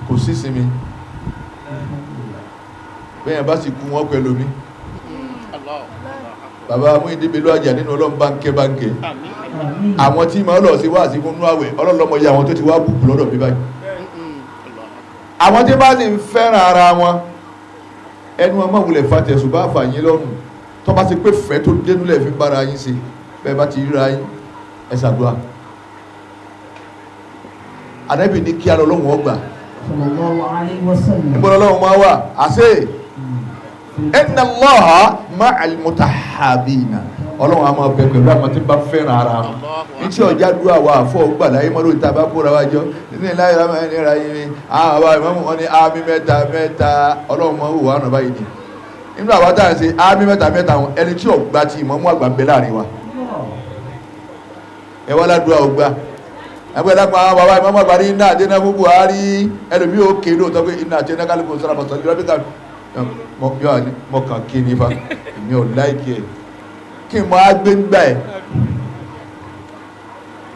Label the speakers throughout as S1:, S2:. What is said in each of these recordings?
S1: kò sí sinmi bẹ́ẹ̀ bá sì kú wọn pẹ̀lú mi bàbá mú ìdíbelú àjà nínú ọlọ́run báńkẹ́ àwọn tí ma lọ sí wá sí fún àwẹ̀ ọlọ́lọ́mọ yà àwọn tó ti wá bùkù lọ́dọ̀ bí báyìí àwọn tí bá sì ń fẹ́ràn ara wọn ẹnu ọmọ wulẹ̀ fàtẹ̀sù bá fà yín lọ́rùn tó bá ti pé fẹ́ tó dénúlẹ̀ fi bára yín sí bẹ́ẹ̀ bá ti ríra yín ẹ ṣàdúrà Ànábì ní kí Ọlọ́run ọgbà níbo Ọlọ́run máa wà àṣẹ inna Allaha ma'al mutahabina Ọlọ́run a máa bẹ pẹ̀lú àwọn tí bá fẹ́ràn ara wọn ní tí ọjà dúró àwọn àfọ gbà láyé mọ́lò ìta bá kóra wájọ nínú ìlà ìlà máa ń nira yín ni àwọn àbá ìmọ̀mù wọn ní àmì mẹ́ta Ọlọ́run máa wù wá ọ̀nà báyìí ni nínú àwọn táwọn ṣe àmì mẹ́ta wọn ẹni tí ọgbà ti ìmọ̀mù àgbà ń bẹ láàrin wa ẹ wá ládùúgbà ọgbà ẹgbẹ́dàpọ̀ àwọn bàbá ìmọ̀mù àgbà ní iná àdéná fún Buhari ẹlòmí ó kéde òtọ́ pé iná àti ẹnẹ́kálí kò sára mọ̀tọ́ ìjọba bíkà mọ̀kàn kí ni fa èmi ò láìkí ẹ̀ kí n máa gbé ń gbà ẹ̀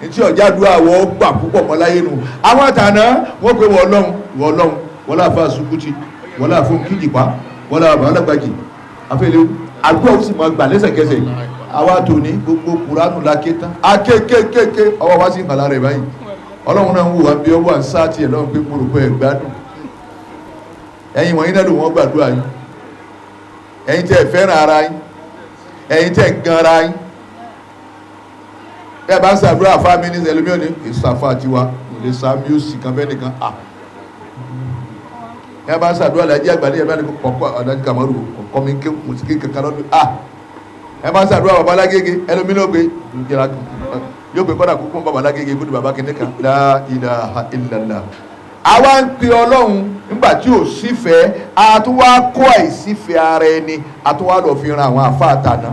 S1: ní tí ọjà dúró àwọ̀ gbà púpọ̀ mọ́ láyé nù àwọn àtàná wọ́n pe wọ́n láàfà Sukuti wọ́n láàfà Kíjìpá wọ́n láàfà alágbàjì afẹ́lẹ́ àgbọ̀ ó sì máa gbà lẹ́sẹ̀kẹsẹ̀ àwa tò ní gbogbo Kùránù láké tán akékékéké ọwọ́ wá sí ìkàlà rẹ̀ báyìí Ọlọ́run náà ń wò wá bí ọwọ́ à ń sáà tiẹ̀ lọ́run pé mo rò pé ẹ̀ gbádùn ẹ̀yin wọ̀nyí náà ló wọ́n gbàdúrà yín ẹ̀yin tẹ́ fẹ́ràn ara yín ẹ̀yin tẹ́ gan ara yín ẹ bá ń ṣàdúrà fámi ní ẹlòmíràn ní ìsàfà tiwa kò lè sa míùsì kan fẹ́ nìkan à ẹ bá ń ṣàdúrà làjí àgbàdì ẹ bá ní kọ̀ọ̀kọ̀ ọ̀dájú Kamaru kọ̀ọ̀kọ̀ mi ké mùsùlùmí kankan lọ́dún à ẹ bá ń ṣàdúrà bàbá Lágége ẹlòmíràn gbé yóò gbé kọ́dà kúkú bàbá Lágége gbódù bàbá kìnìkan la ilaha illallah àwa ń pe Ọlọ́run nígbà tí ò sífẹ̀ẹ́ àtúwá kó àìsífẹ̀ẹ́ ara ẹni àtúwá lọ fi ran àwọn àfáà tàná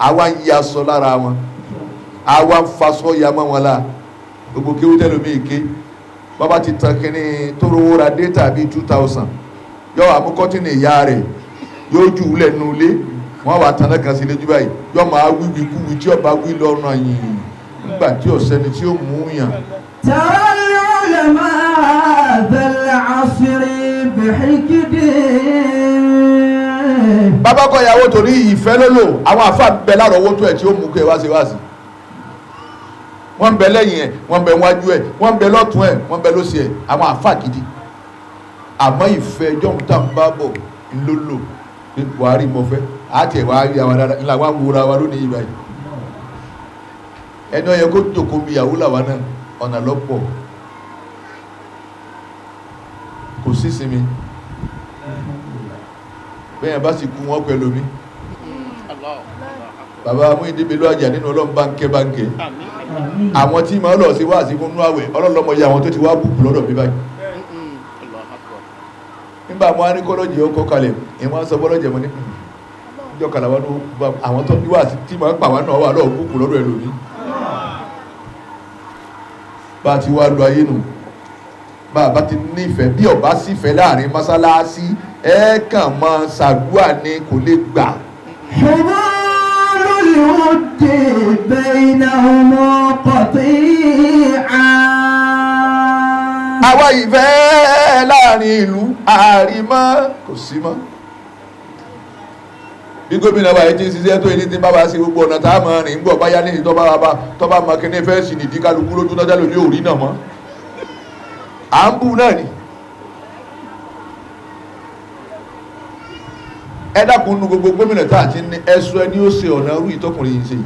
S1: àwa ń yasọ lára wọn àwa ń fasọ ya mọ́ wọn la gbogbo kéwú tẹ́lómi ìké bàbá ti tan kínní tó rówó ra data bíi 2000 yóò àmú kọ́tìnì ìyá rẹ̀ yóò jù ú lẹ́nu ilé wọ́n wà tán náà kan sí lójú báyìí yóò máa wíwí kúwí tí ọba wí lọ́nà yìí nígbà tí ọ̀sẹ́ni tí ó mú yàn. Bàbá kọ ìyàwó torí ìfẹ́ lólò àwọn àfáà bẹ láàrọ̀ owó tó ẹ̀ tí ó mú kẹ́ wáṣíwáṣí wọ́n bẹ lẹ́yìn ẹ̀ wọ́n bẹ wájú ẹ̀ wọ́n bẹ lọ́tún ẹ̀ wọ́n bẹ lósì ẹ̀ àwọn àfáà gidi àmọ́ ìfẹ́ jọ́hún tá ń bá bọ̀ ńlólò ní Buhari mọ̀fẹ́ àti ẹ̀wà rí àwọn dáadáa ńlá wà wúra wa lónìí ìgbà yìí ẹni ó yẹ kó jòkó mi ìyàwó làwa náà ọ̀nà lọ́pọ̀ kò sí sinmi bẹ́ẹ̀ bá sì kú wọn pẹ̀lú mi bàbá mú ìdíbelú àjà nínú ọlọ́run báńkẹ́ àwọn tí ma lọ sí wá sí fún àwẹ̀ ọlọ́lọ́mọ yà àwọn tó ti wá bùkù lọ́dọ̀ bí báyìí nígbà mọ́ ní kọ́lọ́jì ó kọ́ kalẹ̀ ìwọ́n sọ bọ́lọ́jẹ̀ mọ́ ní ìjọ kàlàwà ló bá àwọn tó bí wà sí tí ma ń pàwà náà wà lọ́ọ̀ bùkù lọ́dọ̀ ẹlòmí bá ti wá lu ayé nù bá ti nífẹ̀ẹ́ bí ọba sífẹ̀ẹ́ láàrin mọ́sálásí ẹ kàn máa ṣàdúà ní kò lè gbà.
S2: الود بينهما قطيعا.
S1: àwa ìfẹ́ láàrin ìlú àrímọ́ kò sí mọ́ bí gómìnà wa ti ń ṣiṣẹ́ tó ilé tí bá bá sí gbogbo ọ̀nà tá a mọ̀ rìn gbọ́ báyá ní tọ́ba makíní fẹ́ sì nìdí kálukú lójú náà jálò ní òrí náà mọ́ à ń bú náà ni ẹ dákun nu gbogbo gómìnà tá a ti ní ẹsùn ẹni ó ṣe ọ̀nà rú ìtọkùnrin yìí ṣe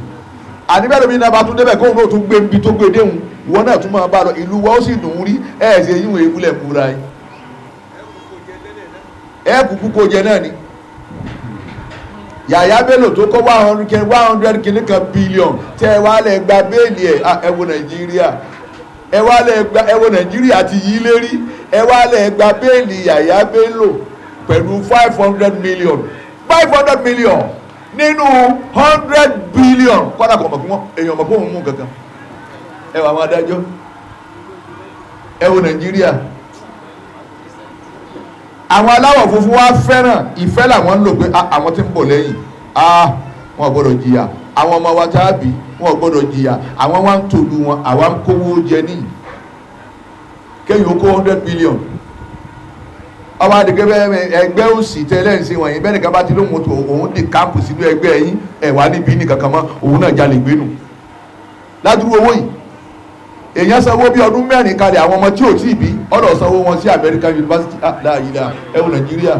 S1: àníbẹ̀rẹ̀ mi náà bá tún débẹ̀ kóhùn náà tún gbé ibi tó gbé déhùn ìwọ náà tún máa bá lọ ìlú wa ó sì dùn ún rí ẹ̀ ṣe yíwọ̀n ewúlẹ̀ múra yìí ẹ̀ kúkú kó jẹ náà ni Yàyà Bello tó kọ́ 100 kìnnìkan bílíọ̀n tẹ́ ẹ wá lẹ̀ gba béèlì ẹ̀ ẹ wo Nàìjíríà ẹ wo Nàìjíríà ti yí lérí ẹ wá lẹ̀ gba béèlì Yàyà Bello pẹ̀lú 500 million nínú 100 billion kọ́dà kọ̀ mọ̀kún èèyàn mọ̀kún mú kankan ẹ wà àwọn adájọ́ ẹ wo Nàìjíríà àwọn aláwọ̀ funfun wá fẹ́ràn ìfẹ́ làwọn ń lò pé àwọn tí ń bọ̀ lẹ́yìn wọn gbọ́dọ̀ jìyà àwọn ọmọ wa tàbí wọn gbọ́dọ̀ jìyà àwọn wá ń tòlú wọn àwa ń kówó jẹ ní kéyìn ó kó 100 billion ọmọ àdìgẹ́ bẹ́ẹ̀ ẹgbẹ́ òsì tẹ́lẹ̀ ń ṣe wọ̀nyí bẹ́ẹ̀ nìkan bá ti lóhun tó òun di káàmpù sínú ẹgbẹ́ yín ẹ̀wà níbi ní kankan mọ́ òun náà jalè gbénu ládùúgbò owó yìí èèyàn sanwó bí ọdún mẹ́rin kalẹ̀ àwọn ọmọ tí ò tí ì bí ọ̀dọ̀ sanwó wọn sí American University láàyè ẹ̀wù Nàìjíríà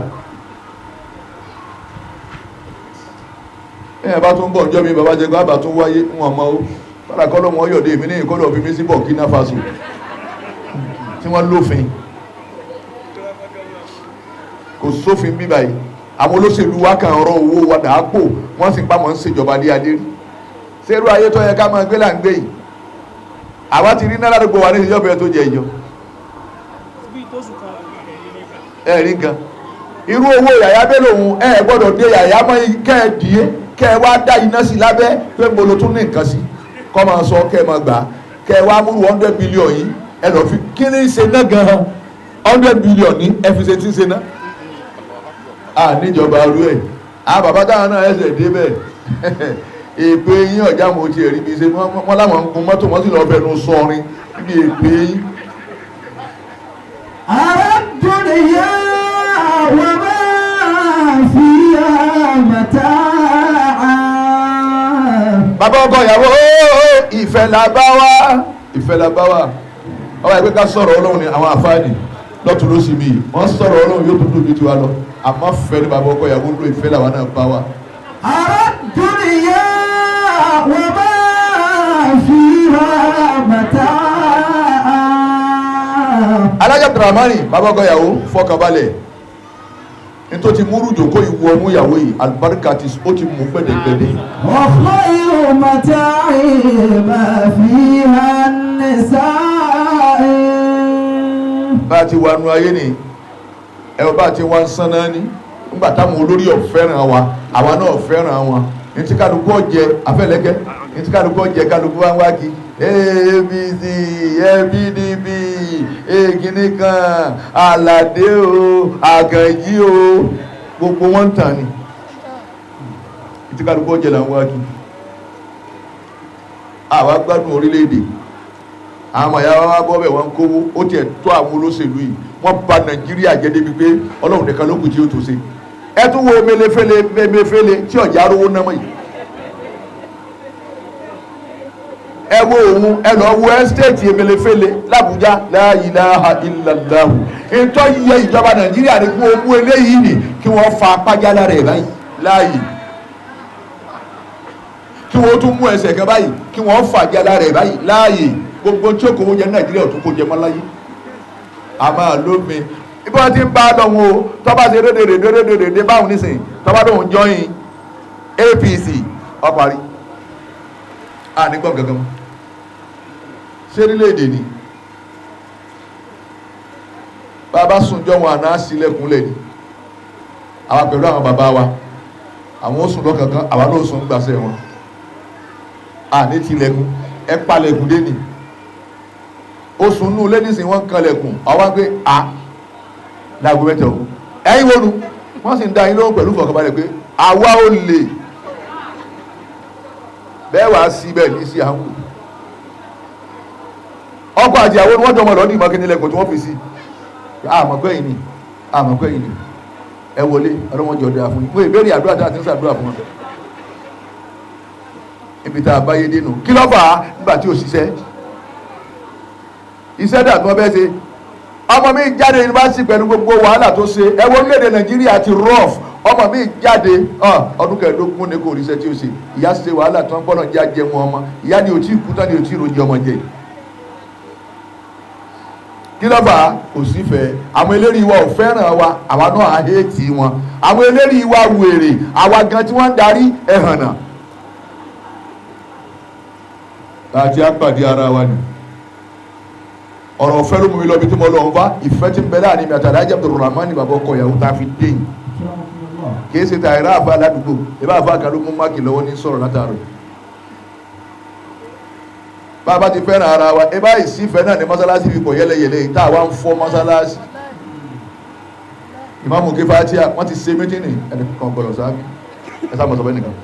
S1: ẹ̀yìn bá tún bọ̀ ǹjọ́ mi bàbá jẹ́ gbábà tún wáyé wọn mọ́ ó padà kọ́ lọ́mọ ọyọ̀dé mi ní ìkọ́lọ̀ fi mí sí Burkina Faso tí wọ́n lófin kò sófin bí báyìí àwọn olóṣèlú wa kàn rọ owó wa dàápò wọ́n sì pamọ́ ń ṣèjọba ní adé rí ṣerú ayé tó yẹ ká máa gbé là ń gbé yìí àwa ti rí náírà gbogbo wa ní ìjọba ẹ tó jẹ ìjọ ẹ̀rí nǹkan irú owó yàyà bẹ́ẹ̀ lòun ẹ gbọ́dọ̀ dé yàyà mọ́ kẹ́ ẹ dìé kẹ́ ẹ wá dá iná sí lábẹ́ pé mo lo tún ní nǹkan sí kọ́ máa sọ kẹ́ ẹ máa gbà kẹ́ ẹ wá múrù 100 billion yìí ẹ lọ fi kí ni ṣe náà gan-an 100 billion ní ẹ fi ṣe tí ń ṣe náà níjọba rú ẹ̀ bàbá táwọn náà ẹsẹ̀ débẹ̀ èpè yín ọ̀já mo ti rí bí ṣe wọ́n láwọn ń gun mọ́tò wọ́n sì lọ́ọ́ fẹnu sọrin níbi èpè yín.
S2: àdúnyà wà máa fi àmàtà.
S1: bàbá ọkọ ìyàwó ìfẹ́ la bá wá ìfẹ́ la bá wá ọwọ́ ẹgbẹ́ ká sọ̀rọ̀ Ọlọ́run ni àwọn àfáàní lọ́tún ló sì mí wọ́n sọ̀rọ̀ Ọlọ́run yóò tó tóbi tiwa lọ àmọ́ fẹ́ ní bàbá ọkọ ìyàwó ló ìfẹ́ làwọn náà bá wá.
S2: àdúnyà wà máa fi àmàtà.
S1: alájà Abdulrahmani bàbá ọkọ ìyàwó fọkànbalẹ̀ nítorí ti múrù jòkó ìwọ ọmú ìyàwó yìí alibarika ti ó ti mú gbẹ̀dẹ̀gbẹ̀dẹ̀.
S2: ọ̀pọ̀ yóò máa ta ìmà fi hàn ní sáà.
S1: bá a ti wà nù ayé ni ẹ̀rọ bá a ti wá ń sán náà ní nígbà táwọn olórí ọ̀fẹ́ràn wa àwa náà fẹ́ràn wọn ní tí kálukú ọ̀jẹ̀ afẹ́lẹ́gẹ́ ní tí kálukú ọ̀jẹ̀ kálukú wá ń wá kí abc pdp èkìní kan aládé o àgànjí o gbogbo wọn ń tàn ní tí kálukú ọ̀jẹ̀ là ń wá kí àwa gbádùn orílẹ̀-èdè àwọn àyà wa bọ́ bẹ̀ wọ́n ń kówó ó tiẹ̀ tó àwọn olóṣèlú yìí wọ́n bà Nàìjíríà jẹ́ débi pé Ọlọ́run nìkan ló kù tí ó tó ṣe ẹ tún wo mẹlẹfẹlẹ tí ọjà rówó náà mọ̀ yìí ẹ wo òun ẹ lọ wo ẹ́stéètì mẹlẹfẹlẹ l'Àbújá la ilaha illallah ìtọ́ yẹ ìjọba Nàìjíríà ní kí wọ́n mú eléyìí nì kí wọ́n fa apájálá rẹ̀ báyìí láàyè kí wọ́n tún mú ẹsẹ̀ kan báyìí kí wọ́n fà jálá rẹ̀ báyìí láàyè gbogbo tí ó kò wọ́n jẹ Nàìjíríà tó kó jẹ mọ́ láyé àmà lómi ibi wọn ti ń bá lọ́wọ́ o tọ́ba ṣe rédèrèdè báwọn nísìnyí tọ́ba lóun jọyìn APC ọparí ànígbọ̀n gangan mọ́ sérílẹ̀-èdè ni bàbá sùnjọ́ wọn àná sílẹ̀kùnlẹ̀ ni àwa pẹ̀lú àwọn bàbá wa àwọn ó sùn lọ́kànkan àwa náà ó sùn gbàṣẹ wọn àní tilẹ̀kùn ẹ palẹ̀kùn dé ni oṣù nù lẹ́nìsìn wọ́n kanlẹ̀kùn àwọn pé láàgbé mẹ́tẹ̀ ọ̀hún ẹ̀yìn wọnú wọ́n sì ń dá yín lóhùn pẹ̀lú fọ̀kànbalẹ̀ pé àwa ò lè bẹ́ẹ̀ wá sí bẹ́ẹ̀ ní sí àwọn ọkọ̀ àti àwọn wọ́n jọmọ̀ lọ́dún ìmọ̀kínilẹ̀kùn tí wọ́n fi sí àmọ̀pẹ́yìn ni ẹ wọlé ọlọ́wọ́n jọ dáa fún yín pé ìbéèrè àdúrà tí a ti ń sàdúrà fún wọn ibi tá a báyé dénú kí ló fà á nígbà tí ò ṣiṣẹ́ iṣẹ́ dà tí wọ́n fẹ́ ṣe ọmọ mi jáde yunifásitì pẹ̀lú gbogbo wàhálà tó ṣe ẹwọ́ orílẹ̀-èdè Nàìjíríà ti rough ọmọ mi jáde ọdún kẹẹ̀ẹ́dógún ní kò ríṣẹ́ tí ó ṣe ìyá ṣe wàhálà tí wọ́n gbọ́dọ̀ jẹ́ ajẹ́ wọn ọmọ ìyá ni ò tí kú tán ni ò tí ròjì ọmọ jẹ kí ló fà á kò sífẹ̀ẹ́ àwọn eléri wa ò fẹ́ràn wa àwa náà á hétì wọn àwọn eléri wa wèrè àwa gan tí wọ́n ń darí ẹ̀hànà àti àpàdé ara wa ni ọ̀rọ̀ ọ̀fẹ́ ló mú mi lọ bí tí mo lọ ń bá ìfẹ́ tí ń bẹ láàrin mi àtàlẹ́ Àjẹ́ Abdulrahmani bàbá ọkọ ìyàwó tá a fi dé yìí kìí ṣe tàìrá àfa aládùúgbò ìbá àfa kan ló mú máàkì lọ́wọ́ ní sọ̀rọ̀ látàrọ̀ bàbá ti fẹ́ràn ara wa ẹ báyìí sí ìfẹ́ náà ní mọ́sálásí fi kọ̀ yẹ́lẹ́yẹ̀lẹ́ tá a wá ń fọ́ mọ́sálásí ìmáàmù kí fatia wọ́n ti ṣe méjì ní ẹnì kan gbọ́dọ̀ sáà ẹ sá mọ̀ sọ bẹ́ẹ̀ nìkan